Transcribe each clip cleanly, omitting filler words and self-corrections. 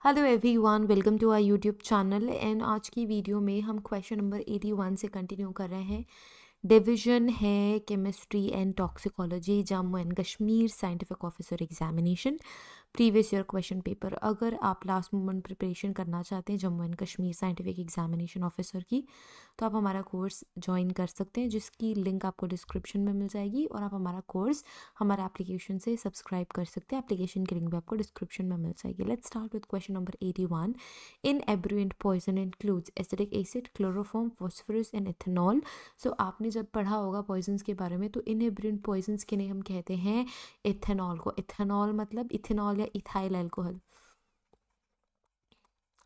Hello everyone, welcome to our YouTube channel. And आज की video में हम क्वेश्चन नंबर 81 से कंटिन्यू कर रहे हैं। डिवीजन है chemistry and toxicology, Jammu and Kashmir scientific officer examination, previous year question paper. अगर आप लास्ट मोमेंट प्रिपरेशन करना चाहते हैं Jammu and Kashmir scientific examination officer की, तो आप हमारा कोर्स ज्वाइन कर सकते हैं, जिसकी लिंक आपको डिस्क्रिप्शन में मिल जाएगी। और आप हमारा कोर्स हमारे एप्लीकेशन से सब्सक्राइब कर सकते हैं। एप्लीकेशन की लिंक भी आपको डिस्क्रिप्शन में मिल जाएगी। Let's start with question number 81। Inebriant poison includes acetic acid, chloroform, phosphorus and ethanol. So आपने जब पढ़ा होगा पॉइजन्स के बारे में, तो इन एब्रुएंट पॉइजन्स के लिए हम कहते हैं इथेनॉल को। इथेनॉल मतलब इथेनॉल या इथाइल अल्कोहल,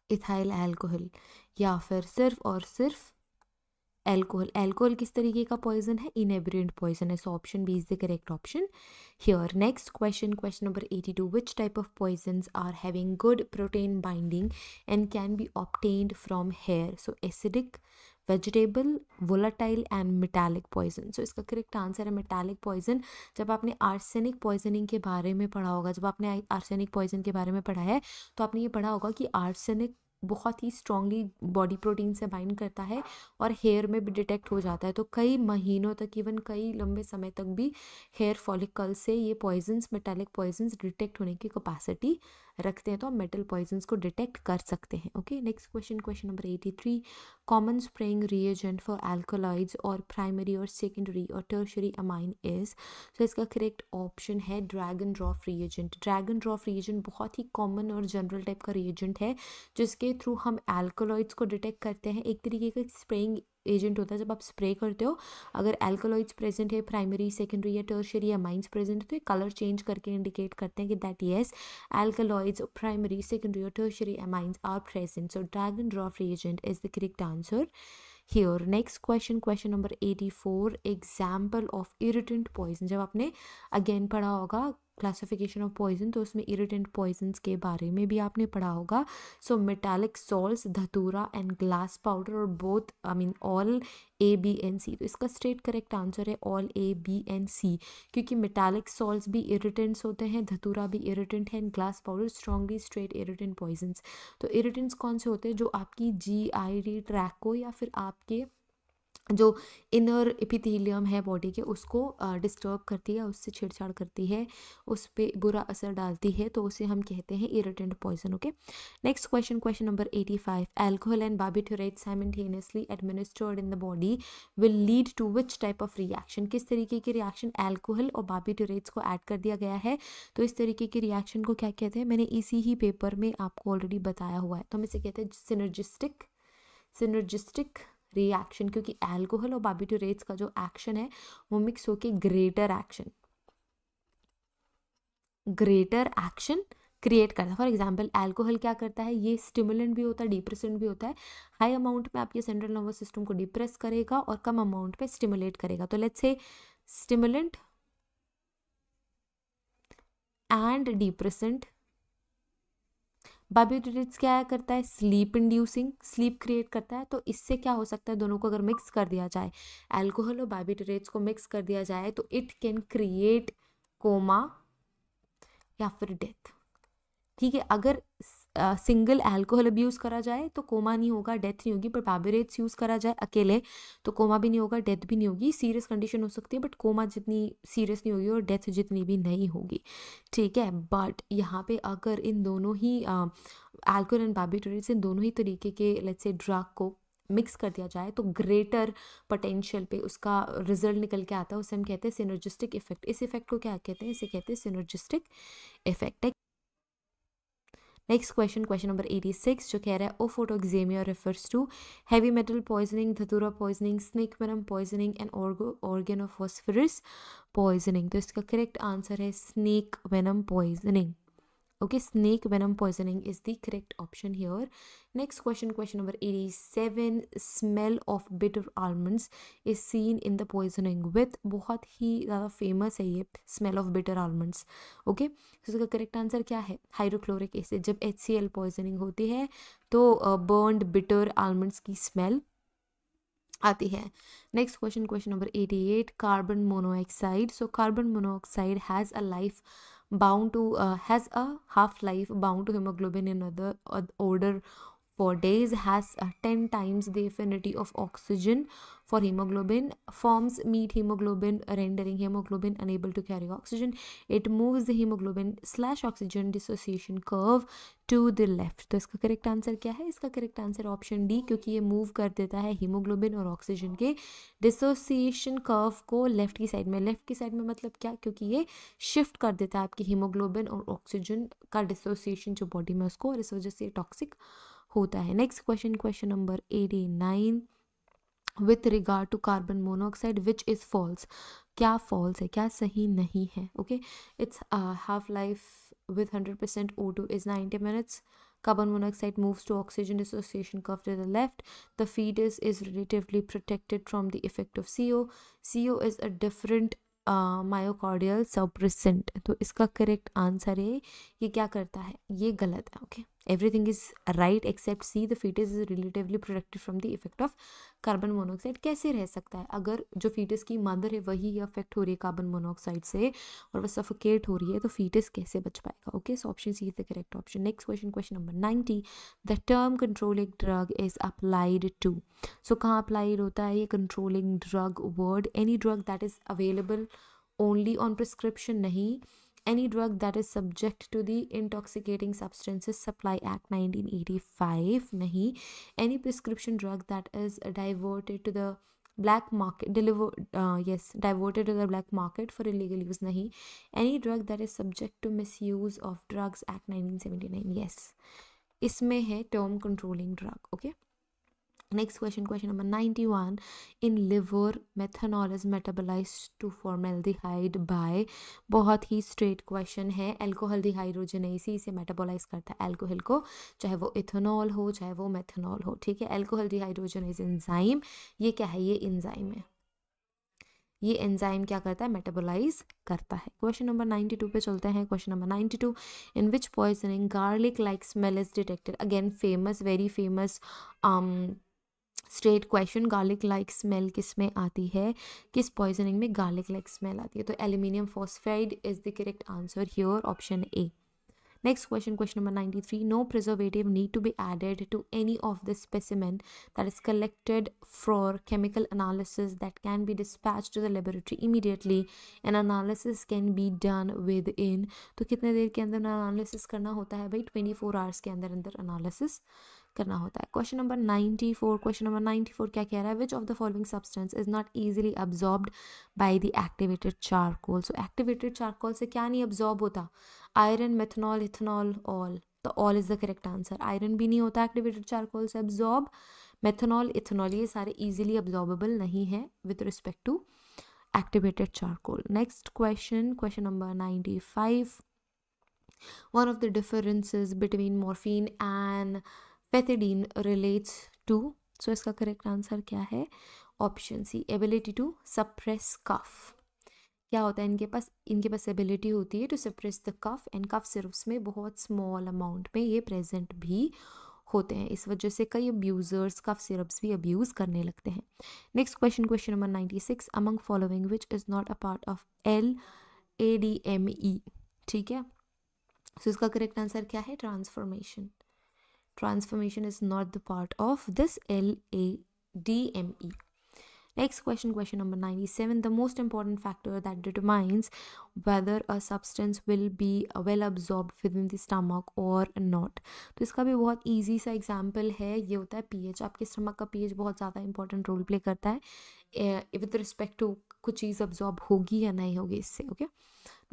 इथाइल अल्कोहल, या फिर सिर्फ और सिर्फ एल्कोहल। एल्कोहल किस तरीके का पॉइजन है? इनएब्रिएंट पॉइजन है। So option B is the correct option here. Next question, question number 82। Which type of poisons are having good protein binding and can be obtained from hair? So acidic, vegetable, volatile and metallic poison. So इसका correct answer है metallic poison. जब आपने arsenic poisoning के बारे में पढ़ा होगा, जब आपने आर्सेनिक पॉइजन के बारे में पढ़ा है, तो आपने ये पढ़ा होगा कि आर्सेनिक बहुत ही स्ट्रांगली बॉडी प्रोटीन से बाइंड करता है और हेयर में भी डिटेक्ट हो जाता है। तो कई महीनों तक, इवन कई लंबे समय तक भी हेयर फॉलिकल से ये पॉइजन्स, मेटालिक पॉइजन्स डिटेक्ट होने की कैपेसिटी रखते हैं। तो आप मेटल पॉइजन्स को डिटेक्ट कर सकते हैं। Okay, next question, question number 83। Common spraying reagent for alkaloids और प्राइमरी और सेकेंडरी और टर्शरी अमाइन इज? तो इसका करेक्ट ऑप्शन है dragon drop reagent. Dragon drop reagent बहुत ही कॉमन और जनरल टाइप का रिएजेंट है, जिसके थ्रू हम एल्कोलॉइड्स को डिटेक्ट करते हैं। एक तरीके का स्प्रेइंग एजेंट होता है। जब आप स्प्रे करते हो, अगर एल्कोलॉइड्स प्रेजेंट है, प्राइमरी, सेकेंडरी या टर्शरी अमाइंस प्रेजेंट है, तो ये कलर चेंज करके इंडिकेट करते हैं कि that yes, alkaloids, primary, secondary or tertiary amines are present. So dragon drop reagent is the correct answer here. Next question, question number 84. Example of irritant poison. जब आपने again पढ़ा होगा classification of poison, तो उसमें irritant poisons के बारे में भी आपने पढ़ा होगा। So metallic salts, datura and glass powder, और both I mean all A B and C. तो इसका स्ट्रेट करेक्ट आंसर है all A B and C, क्योंकि मेटालिक सॉल्ट्स भी इरिटेंट्स होते हैं, धतूरा भी इरिटेंट है, and glass powder strongly straight irritant poisons. तो इरिटेंट्स कौन से होते हैं? जो आपकी GI ट्रैक को या फिर आपके जो इनर एपिथेलियम है बॉडी के, उसको डिस्टर्ब करती है, उससे छेड़छाड़ करती है, उस पर बुरा असर डालती है, तो उसे हम कहते हैं irritant poison. Okay, next question, question number 85। Alcohol and barbiturate simultaneously administered in the body will lead to which type of reaction? किस तरीके की रिएक्शन? एल्कोहल और बार्बिटूरेट्स को ऐड कर दिया गया है, तो इस तरीके की रिएक्शन को क्या कहते हैं? मैंने इसी ही पेपर में आपको ऑलरेडी बताया हुआ है। तो हम इसे कहते हैं सिनर्जिस्टिक, सिनर्जिस्टिक रिएक्शन, क्योंकि अल्कोहल और बार्बिटूरेट्स का जो एक्शन है वो मिक्स होके greater action, greater action create करता है। फॉर एग्जाम्पल, अल्कोहल क्या करता है? ये स्टिमुलेंट भी होता है, डिप्रेसेंट भी होता है। हाई अमाउंट में आपके सेंट्रल नर्वस सिस्टम को डिप्रेस करेगा और कम अमाउंट पे स्टिमुलेट करेगा। तो let's say stimulant and depressant. बार्बिटूरेट्स क्या करता है? स्लीप इंड्यूसिंग, स्लीप क्रिएट करता है। तो इससे क्या हो सकता है? दोनों को अगर मिक्स कर दिया जाए, अल्कोहल और बार्बिटूरेट्स को मिक्स कर दिया जाए, तो इट कैन क्रिएट कोमा या फिर डेथ। ठीक है, अगर सिंगल अल्कोहल अब्यूज करा जाए तो कोमा नहीं होगा, डेथ नहीं होगी। पर बार्बिटूरेट्स यूज करा जाए अकेले तो कोमा भी नहीं होगा, डेथ भी नहीं होगी। सीरियस कंडीशन हो सकती है, बट कोमा जितनी सीरियस नहीं होगी और डेथ जितनी भी नहीं होगी। ठीक है, बट यहाँ पे अगर इन दोनों ही अल्कोहल एंड बार्बिटूरेट्स, इन दोनों ही तरीके के लेट्स से ड्रग को मिक्स कर दिया जाए, तो ग्रेटर पोटेंशियल पे उसका रिजल्ट निकल के आता है। उसे हम कहते हैं सिनर्जिस्टिक इफेक्ट। इस इफेक्ट को क्या कहते हैं? इसे कहते हैं synergistic effect. Next question, question number 86, जो कह रहा है ophitoxemia refers to heavy metal poisoning, dhatura poisoning, snake venom poisoning and organophosphorus poisoning. तो इसका करेक्ट आंसर है snake venom poisoning. Okay, snake venom poisoning is the correct option here. Next question, question number 87. Smell of bitter almonds is seen in the poisoning with, बहुत ही ज़्यादा famous है ये smell of bitter almonds. Okay, तो इसका correct answer क्या है? Hydrochloric acid. जब HCl poisoning होती है तो बर्न्ड बिटर आलमंड्स की स्मेल आती है। Next question, question number 88। Carbon monoxide. So carbon monoxide has a life bound to has a half life bound to hemoglobin in other order for days, has 10 times the affinity of oxygen for hemoglobin, forms meet hemoglobin rendering hemoglobin unable to carry oxygen, it moves the hemoglobin / oxygen dissociation curve to the left. तो इसका correct answer क्या है? इसका correct answer option D, क्योंकि ये move कर देता है हीमोग्लोबिन और ऑक्सीजन के डिसोसिएशन कर्व को लेफ्ट की साइड में. लेफ्ट की साइड में मतलब क्या? क्योंकि ये शिफ्ट कर देता है आपकी हीमोग्लोबिन और ऑक्सीजन का डिसोसिएशन जो बॉडी में उसको, और इस वजह से टॉक्सिक होता है. Next question, question number 89. With regard to carbon monoxide which is false. क्या फॉल्स है, क्या सही नहीं है? Okay, it's half life with 100% O2 is 90 minutes. Carbon monoxide moves to oxygen dissociation curve to the left. The fetus is relatively protected from the effect of CO. CO is a different myocardial suppressant. तो इसका correct answer है, ये क्या करता है? ये गलत है. Okay, everything is right except C. The foetus is relatively protected from the effect of carbon monoxide. कैसे रह सकता है? अगर जो फीटस की मदर है वही अफेक्ट हो रही है कार्बन मोनोऑक्साइड से और वह सफोकेट हो रही है, तो फीटस कैसे बच पाएगा? Okay, so option C is the correct option. Next question, question number 90. The term controlling drug is applied to. So कहाँ अप्लाइड होता है ये controlling drug word? Any drug that is available only on prescription नहीं. Any drug that is subject to the Intoxicating Substances Supply Act 1985 nahi. Any prescription drug that is diverted to the black market diverted to the black market for illegal use nahi. Any drug that is subject to misuse of drugs act 1979. yes, इसमें है term controlling drug. okay, next question, question number 91. in liver methanol is metabolized to formaldehyde by. बहुत ही straight question है. Alcohol डिहाइड्रोजनेसी इसे metabolise करता है alcohol को, चाहे वो इथेनॉल हो चाहे वो मेथनॉल हो. ठीक है, अल्कोहल डिहाइड्रोजनेज एंजाइम, ये क्या है? ये एंजाइम है. ये एंजाइम क्या करता है? मेटाबोलाइज करता है. क्वेश्चन नंबर 92 पे चलते हैं. Question number 92. In which poisoning garlic like smell is detected. Again famous, very famous straight question. Garlic like smell किस में आती है? किस पॉइजनिंग में गार्लिक लाइक स्मेल आती है? तो aluminium phosphide is the correct answer here, option A. Next question, question number 93. No preservative need to be added to any of the specimen that is collected for chemical analysis that can be dispatched to the laboratory immediately. An analysis can be done within. तो कितने देर के अंदर analysis करना होता है भाई? 24 hours के अंदर अंदर analysis करना होता है. Question number 94. क्वेश्चन नंबर 94 क्या कह रहा है? Which of the following substance is not easily absorbed by the activated charcoal. So activated charcoal से क्या नहीं अब्जॉर्ब होता? Iron, methanol, ethanol, all. तो all is the correct answer. Iron भी नहीं होता एक्टिवेटेड चारकोल से अब्जॉर्ब. मेथनॉल, इथेनॉल ये सारे इजीली अब्जॉर्बेबल नहीं है with respect to activated charcoal. Next question, question number 95. One of the differences between morphine and pethidine relates to. So इसका correct answer क्या है? Option C, ability to suppress cough. क्या होता है इनके पास एबिलिटी होती है to suppress the cough, and cough syrups में बहुत स्मॉल अमाउंट में ये प्रेजेंट भी होते हैं. इस वजह से कई अब्यूजर्स कफ सिरप्स भी अब्यूज़ करने लगते हैं. Next question, question number 96. Among following which is not a part of LADME. ठीक है, सो इसका करेक्ट आंसर क्या है? Transformation. Transformation is not the part of this LADME. Next question, question number 97. The most important factor that determines whether a substance will be well absorbed within the stomach or not. तो इसका भी बहुत easy सा example है. ये होता है pH. आपके स्टमक का pH बहुत ज़्यादा important रोल प्ले करता है with respect to कुछ चीज़ absorb होगी या नहीं होगी इससे. Okay,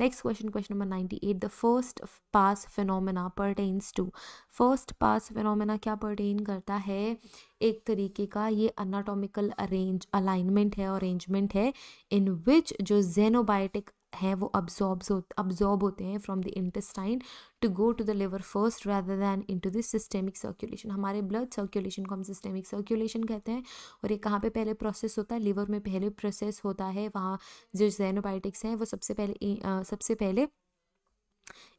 next question, question number 98. The first pass phenomena pertains to. First pass phenomena क्या पर्टेन करता है? एक तरीके का ये अनाटोमिकल अलाइनमेंट है, अरेंजमेंट है इन विच जो जेनोबायोटिक हैं वो अब्जॉर्ब होते हैं from the intestine to go to the liver first rather than into the systemic circulation. हमारे ब्लड सर्कुलेशन को हम सिस्टेमिक सर्कुलेशन कहते हैं, और ये कहाँ पे पहले प्रोसेस होता है? लिवर में पहले प्रोसेस होता है. वहाँ जो जेनोबायोटिक्स हैं वो सबसे पहले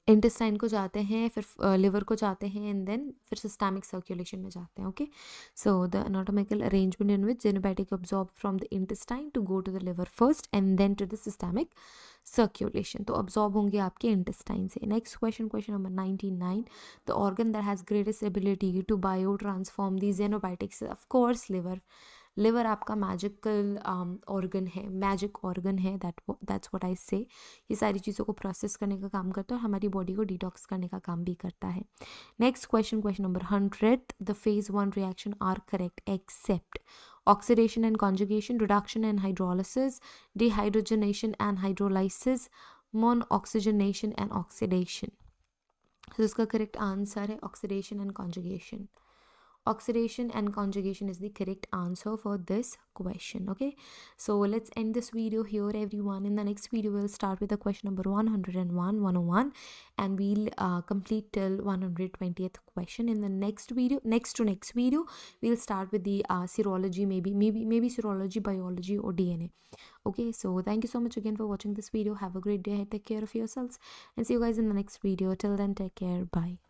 इंटेस्टाइन को जाते हैं, फिर लिवर को जाते हैं, एंड देन फिर सिस्टमिक सर्कुलेशन में जाते हैं. Okay, so the anatomical arrangement in which xenobiotic absorb from the intestine to go to the liver first and then to the systemic circulation. तो अब्जॉर्ब होंगे आपके इंटेस्टाइन से. Next question, question number 99. The organ that has greatest ability to biotransform the xenobiotics, of course liver. Liver आपका magical organ है, magic organ है, that's what I से. ये सारी चीज़ों को प्रोसेस करने का काम करता है और हमारी बॉडी को डिटॉक्स करने का काम भी करता है. Next question, question number 100. The phase 1 reaction are correct except oxidation and conjugation, reduction and hydrolysis, dehydrogenation and hydrolysis, monoxygenation and oxidation. So इसका correct answer है oxidation and conjugation. Oxidation and conjugation is the correct answer for this question. Okay, so let's end this video here, everyone. In the next video we'll start with the question number 101 and we'll complete till 120th question. In the next video, next video we'll start with the serology, maybe serology, biology or DNA. Okay, so thank you so much again for watching this video. Have a great day. Take care of yourselves and see you guys in the next video. Till then, take care. Bye.